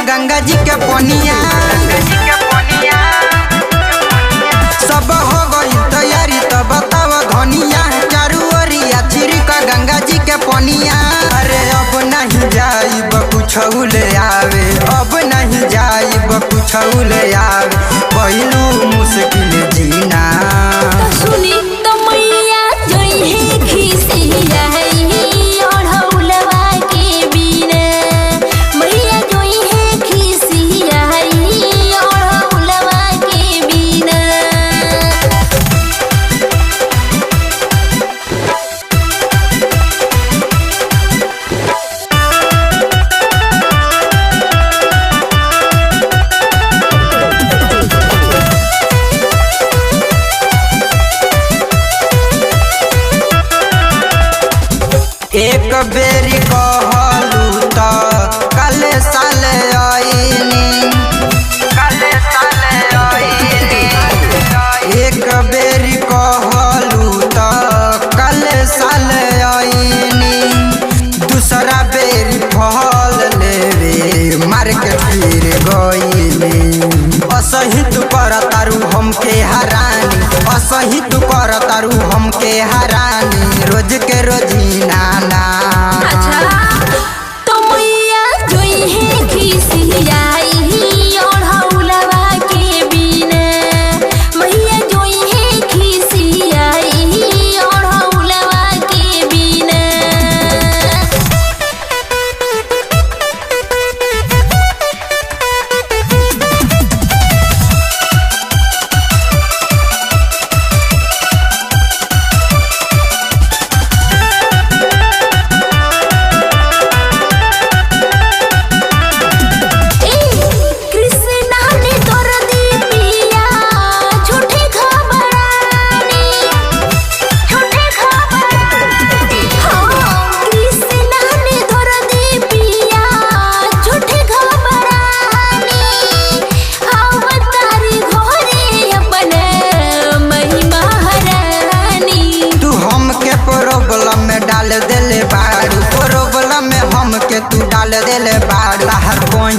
गंगा जी के पनिया सब हो गई तैयारी तो बताव धनिया चारू ओरिया छिड़का गंगा जी के पनिया। अरे अब नहीं जाइब कुछ ले आवे, अब नहीं जाइब कुछ ले आवे, पहलू मुश्किल जीना सुनी तो मैया जोई है खिसिया ओढ़ौलवा के बिना, मैया जोई है खिसिया ओढ़ौलवा के बिना। एक बेरी कहलू तो कले साले आईनी, एक बेरी कहलू तो कले साले आईनी, दूसरा बेरी फल लेवे मार्केट फिर गईली। असही तू कर तारू हमके हरानी, असही तू कर तारू हमके हरानी, रोज के रोजीना ना। तो मैया जोई है खिसिया ओढ़ौलवा के बिना, मैया जोई है खिसिया ओढ़ौलवा के बिना। प्रॉब्लम में डाल देले बाड़ू, प्रॉब्लम में हमके तू डाल देले बाड़ू, हर कोई